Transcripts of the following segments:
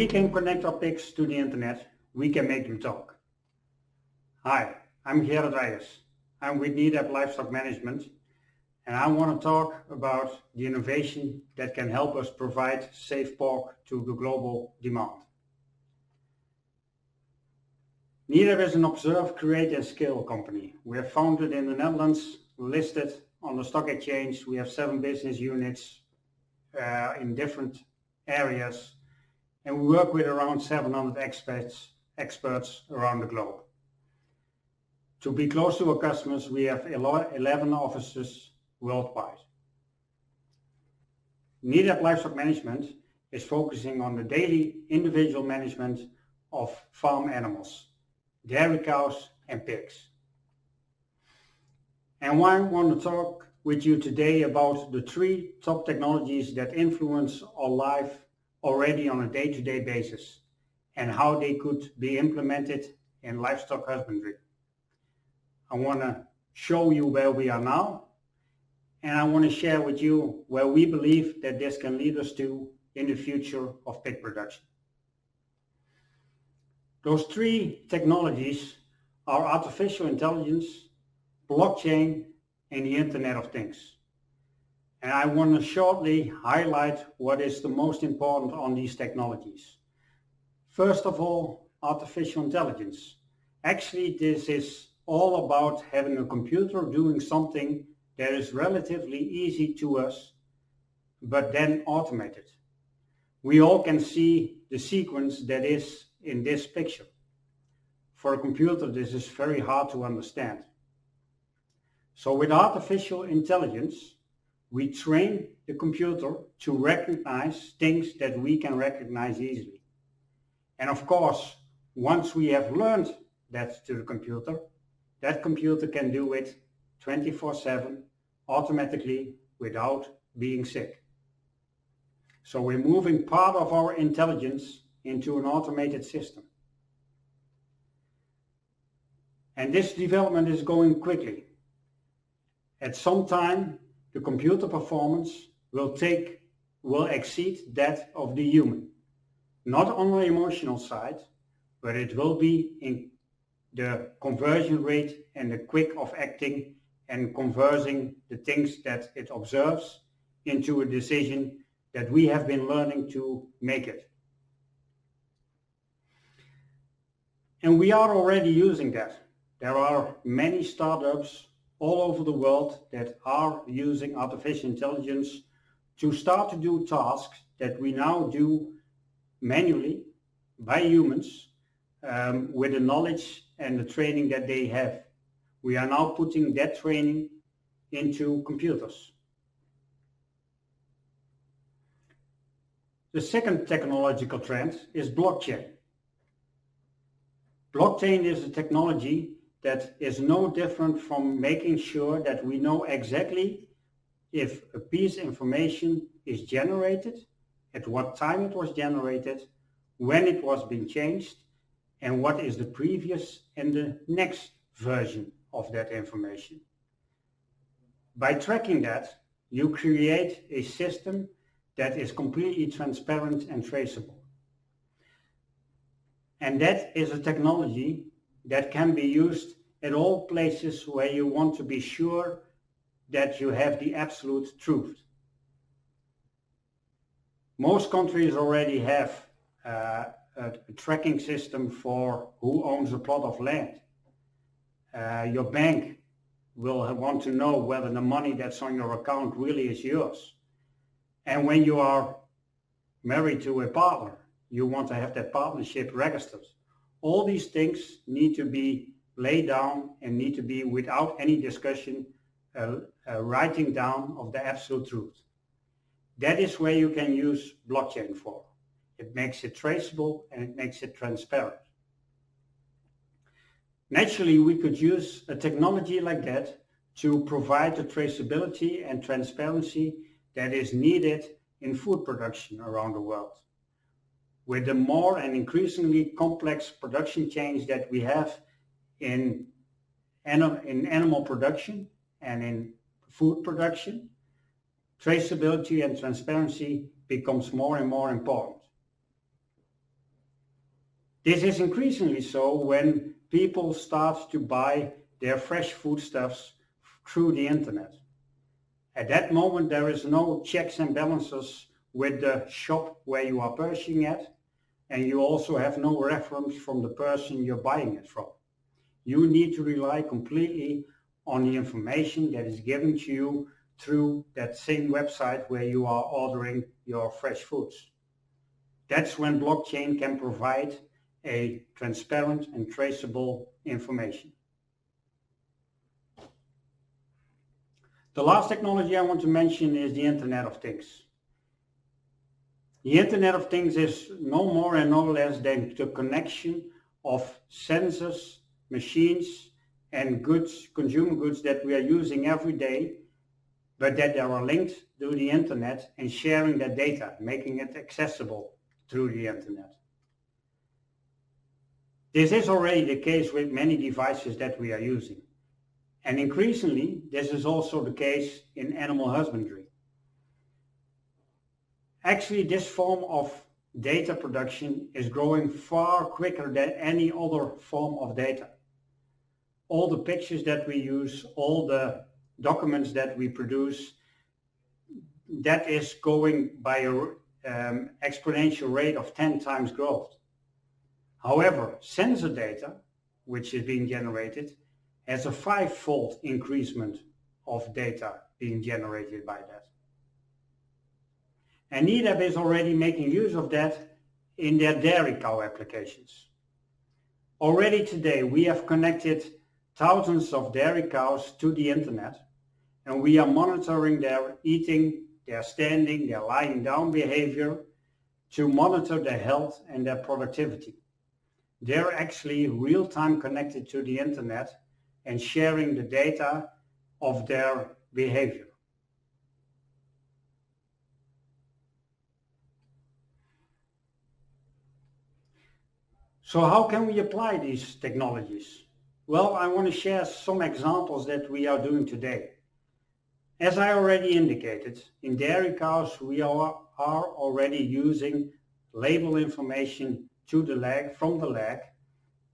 we can connect our pigs to the internet, we can make them talk. Hi, I'm Gerard Weijers. I'm with NEDAP Livestock Management, and I want to talk about the innovation that can help us provide safe pork to the global demand. NEDAP is an observe, create and scale company. We are founded in the Netherlands, listed on the stock exchange. We have 7 business units in different areas, and we work with around 700 experts around the globe. To be close to our customers, we have 11 offices worldwide. NEDAP Livestock Management is focusing on the daily individual management of farm animals, dairy cows and pigs. And I want to talk with you today about the 3 top technologies that influence our life already on a day-to-day basis and how they could be implemented in livestock husbandry. I want to show you where we are now, and I want to share with you where we believe that this can lead us to in the future of pig production. Those 3 technologies are artificial intelligence, blockchain, and the Internet of Things. And I want to shortly highlight what is the most important on these technologies. First of all, artificial intelligence. Actually, this is all about having a computer doing something that is relatively easy to us, but then automated. We all can see the sequence that is in this picture. For a computer, this is very hard to understand. So with artificial intelligence, we train the computer to recognize things that we can recognize easily. And of course, once we have learned that to the computer, that computer can do it 24/7 automatically without being sick. So we're moving part of our intelligence into an automated system. And this development is going quickly. At some time, the computer performance will exceed that of the human. Not on the emotional side, but it will be in the conversion rate and the quick of acting and converting the things that it observes into a decision that we have been learning to make it. And we are already using that. There are many startups all over the world that are using artificial intelligence to start to do tasks that we now do manually by humans with the knowledge and the training that they have. We are now putting that training into computers. The second technological trend is blockchain. Blockchain is a technology that is no different from making sure that we know exactly if a piece of information is generated, at what time it was generated, when it was being changed, and what is the previous and the next version of that information. By tracking that, you create a system that is completely transparent and traceable. And that is a technology that can be used at all places where you want to be sure that you have the absolute truth. Most countries already have a tracking system for who owns a plot of land. Your bank will want to know whether the money that's on your account really is yours. And when you are married to a partner, you want to have that partnership registered. All these things need to be laid down and need to be, without any discussion, writing down of the absolute truth. That is where you can use blockchain for. It makes it traceable and it makes it transparent. Naturally, we could use a technology like that to provide the traceability and transparency that is needed in food production around the world. With the more and increasingly complex production chains that we have in animal production and in food production, traceability and transparency becomes more and more important. This is increasingly so when people start to buy their fresh foodstuffs through the internet. At that moment there is no checks and balances with the shop where you are purchasing at, and you also have no reference from the person you're buying it from. You need to rely completely on the information that is given to you through that same website where you are ordering your fresh foods. That's when blockchain can provide a transparent and traceable information. The last technology I want to mention is the Internet of Things. The Internet of Things is no more and no less than the connection of sensors, machines and goods, consumer goods that we are using every day, but that they are linked to the internet and sharing that data, making it accessible through the internet. This is already the case with many devices that we are using. And increasingly, this is also the case in animal husbandry. Actually, this form of data production is growing far quicker than any other form of data. All the pictures that we use, all the documents that we produce, that is going by an exponential rate of 10 times growth. However, sensor data, which is being generated, has a 5-fold increasement of data being generated by that. And NEDAP is already making use of that in their dairy cow applications. Already today we have connected thousands of dairy cows to the internet, and we are monitoring their eating, their standing, their lying down behavior to monitor their health and their productivity. They're actually real-time connected to the internet and sharing the data of their behavior. So how can we apply these technologies? Well, I want to share some examples that we are doing today. As I already indicated, in dairy cows we are already using label information from the leg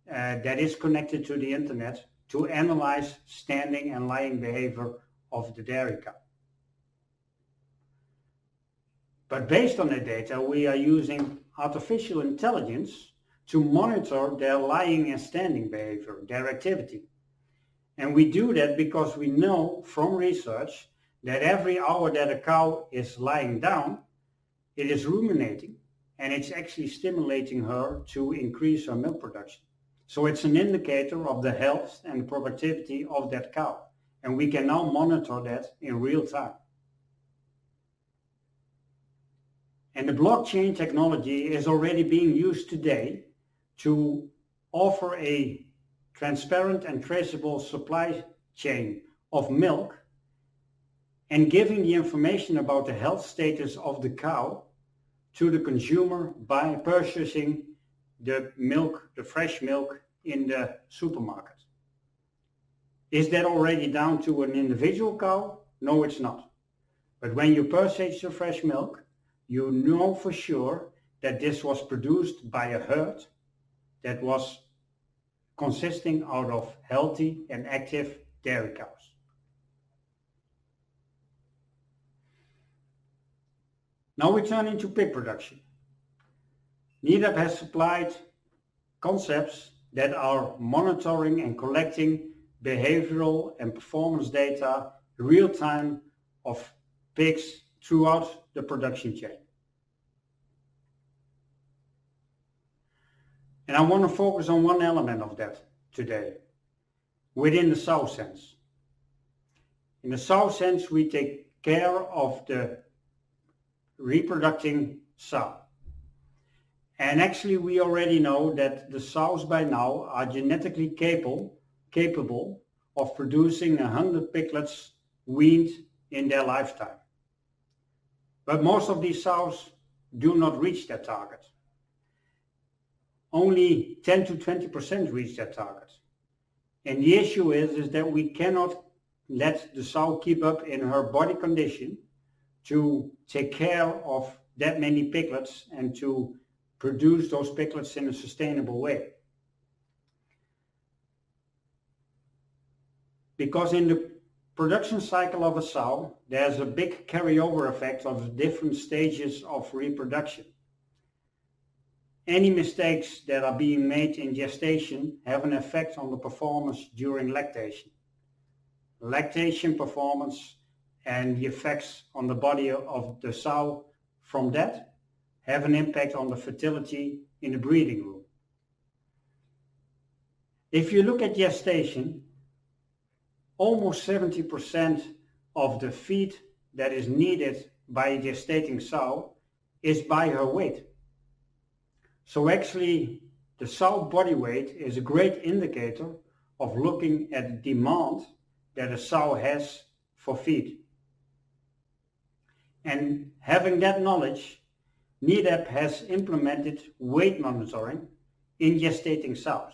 that is connected to the internet to analyze standing and lying behavior of the dairy cow. But based on the data, we are using artificial intelligence to monitor their lying and standing behavior, their activity. And we do that because we know from research that every hour that a cow is lying down, it is ruminating, and it's actually stimulating her to increase her milk production. So it's an indicator of the health and productivity of that cow. And we can now monitor that in real time. And the blockchain technology is already being used today to offer a transparent and traceable supply chain of milk and giving the information about the health status of the cow to the consumer by purchasing the milk, the fresh milk in the supermarket. Is that already down to an individual cow? No, it's not. But when you purchase the fresh milk, you know for sure that this was produced by a herd that was consisting out of healthy and active dairy cows. Now we turn into pig production. NEDAP has supplied concepts that are monitoring and collecting behavioral and performance data real time of pigs throughout the production chain. And I want to focus on one element of that today, within the sow sense. In the sow sense, we take care of the reproducting sow. And actually we already know that the sows by now are genetically capable of producing 100 piglets weaned in their lifetime. But most of these sows do not reach their target. Only 10 to 20% reach their target. And the issue is that we cannot let the sow keep up in her body condition to take care of that many piglets and to produce those piglets in a sustainable way. Because in the production cycle of a sow, there's a big carryover effect of different stages of reproduction. Any mistakes that are being made in gestation have an effect on the performance during lactation. Lactation performance and the effects on the body of the sow from that have an impact on the fertility in the breeding room. If you look at gestation, almost 70% of the feed that is needed by a gestating sow is by her weight. So actually the sow body weight is a great indicator of looking at the demand that a sow has for feed. And having that knowledge, NEDAP has implemented weight monitoring in gestating sows.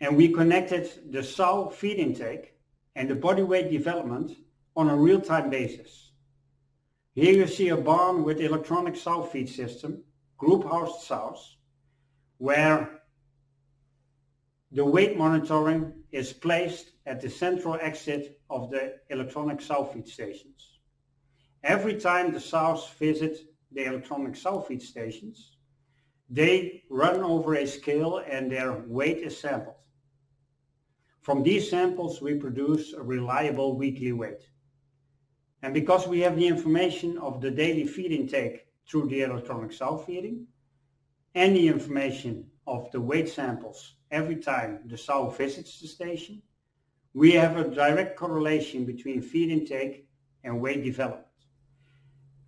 And we connected the sow feed intake and the body weight development on a real-time basis. Here you see a barn with electronic sow feed system, group housed sows, where the weight monitoring is placed at the central exit of the electronic sow feed stations. Every time the sows visit the electronic sow feed stations, they run over a scale and their weight is sampled. From these samples we produce a reliable weekly weight. And because we have the information of the daily feed intake through the electronic sow feeding and the information of the weight samples every time the sow visits the station, we have a direct correlation between feed intake and weight development.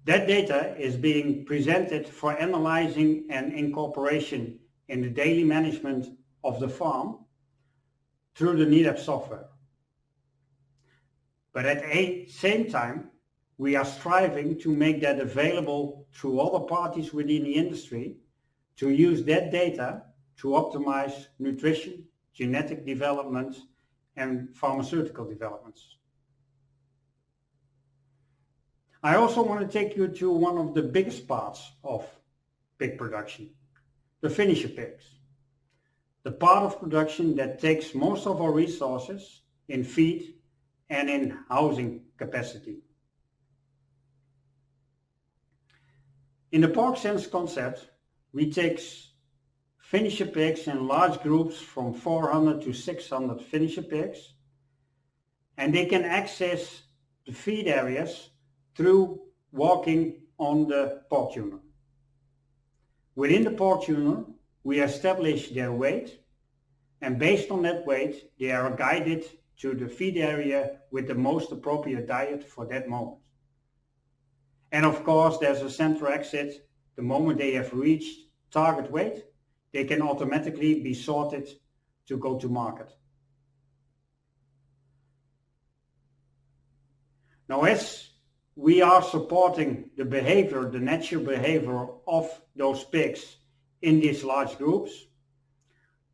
That data is being presented for analyzing and incorporation in the daily management of the farm through the NEDAP software. But at the same time, we are striving to make that available through other parties within the industry to use that data to optimize nutrition, genetic development, and pharmaceutical developments. I also want to take you to one of the biggest parts of pig production, the finisher pigs. The part of production that takes most of our resources in feed and in housing capacity. In the pork sense concept, we take finisher pigs in large groups from 400 to 600 finisher pigs, and they can access the feed areas through walking on the pork tuner. Within the pork tuner, we establish their weight, and based on that weight, they are guided to the feed area with the most appropriate diet for that moment. And of course, there's a central exit. The moment they have reached target weight, they can automatically be sorted to go to market. Now, as we are supporting the behavior, the natural behavior of those pigs in these large groups,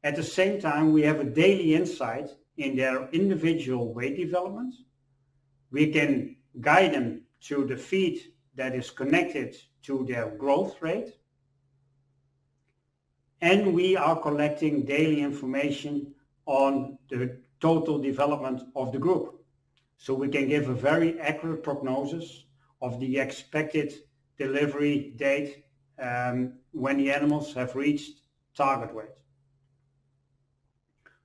at the same time, we have a daily insight in their individual weight development. We can guide them to the feed that is connected to their growth rate. And we are collecting daily information on the total development of the group. So we can give a very accurate prognosis of the expected delivery date when the animals have reached target weight.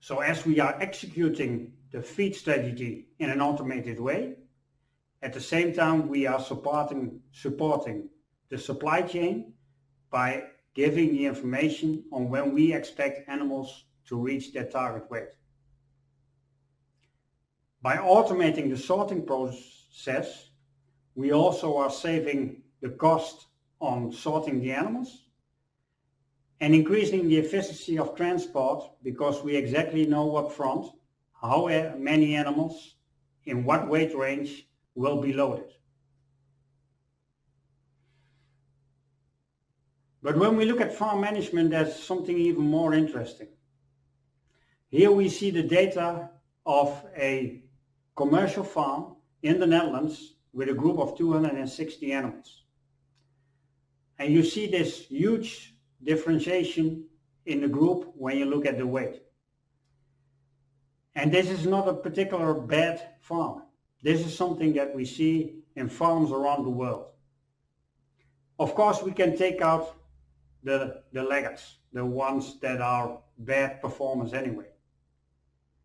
So as we are executing the feed strategy in an automated way, at the same time we are supporting the supply chain by giving the information on when we expect animals to reach their target weight. By automating the sorting process, we also are saving the cost on sorting the animals and increasing the efficiency of transport, because we exactly know up front how many animals in what weight range will be loaded. But when we look at farm management, there's something even more interesting. Here we see the data of a commercial farm in the Netherlands with a group of 260 animals. And you see this huge differentiation in the group when you look at the weight. And this is not a particular bad farm. This is something that we see in farms around the world. Of course, we can take out the laggards, the ones that are bad performers anyway.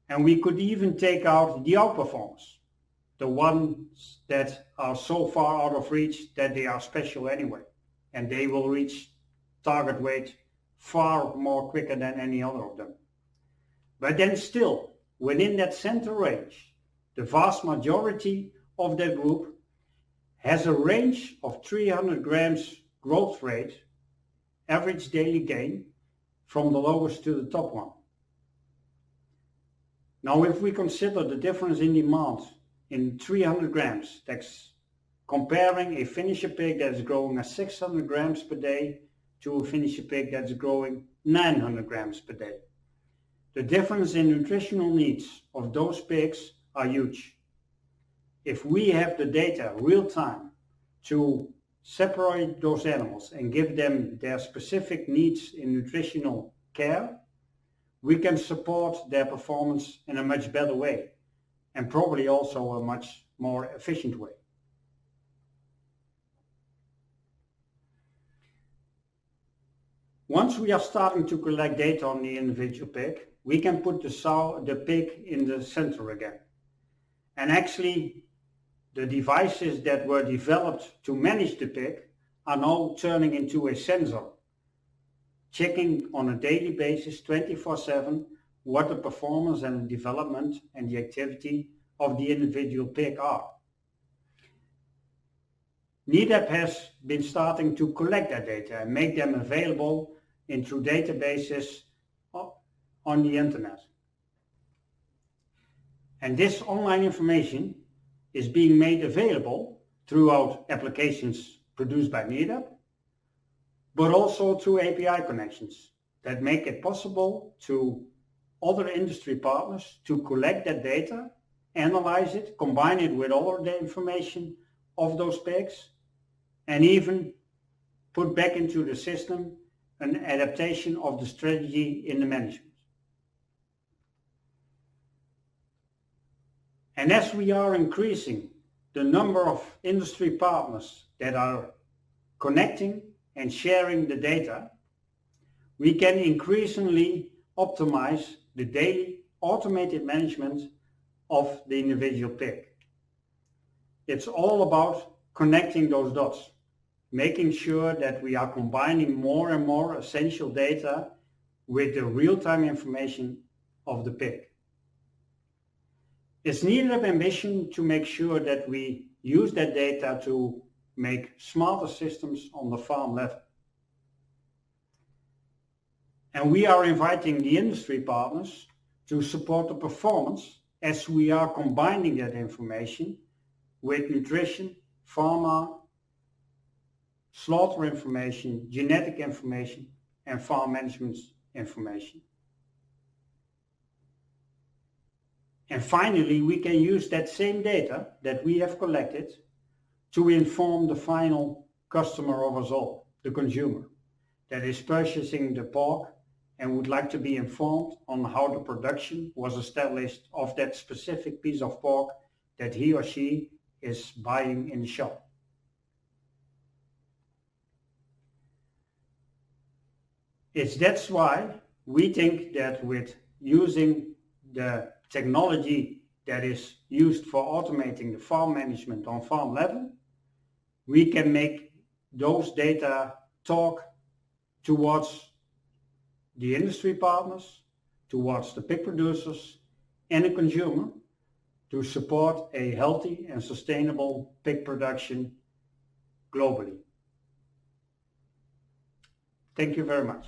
And we could even take out the outperformers, the ones that are so far out of reach that they are special anyway. And they will reach target weight far more quicker than any other of them. But then still, within that center range, the vast majority of that group has a range of 300 grams growth rate, average daily gain, from the lowest to the top one. Now if we consider the difference in demand in 300 grams, that's comparing a finisher pig that is growing at 600 grams per day to a finisher pig that's growing 900 grams per day. The difference in nutritional needs of those pigs are huge. If we have the data real time to separate those animals and give them their specific needs in nutritional care, we can support their performance in a much better way and probably also a much more efficient way. Once we are starting to collect data on the individual pig, we can put the pig in the center again. And actually, the devices that were developed to manage the pig are now turning into a sensor, checking on a daily basis 24/7 what the performance and the development and the activity of the individual pig are. NEDAP has been starting to collect that data and make them available into databases on the internet. And this online information is being made available throughout applications produced by NEDAP, but also through API connections that make it possible to other industry partners to collect that data, analyze it, combine it with all of the information of those pigs, and even put back into the system an adaptation of the strategy in the management. And as we are increasing the number of industry partners that are connecting and sharing the data, we can increasingly optimize the daily automated management of the individual pig. It's all about connecting those dots, making sure that we are combining more and more essential data with the real-time information of the pig. It's NEDAP's ambition to make sure that we use that data to make smarter systems on the farm level. And we are inviting the industry partners to support the performance as we are combining that information with nutrition, pharma, slaughter information, genetic information, and farm management information. And finally, we can use that same data that we have collected to inform the final customer of us all, the consumer, that is purchasing the pork and would like to be informed on how the production was established of that specific piece of pork that he or she is buying in the shop. That's why we think that with using the technology that is used for automating the farm management on farm level, we can make those data talk towards the industry partners, towards the pig producers and the consumer to support a healthy and sustainable pig production globally. Thank you very much.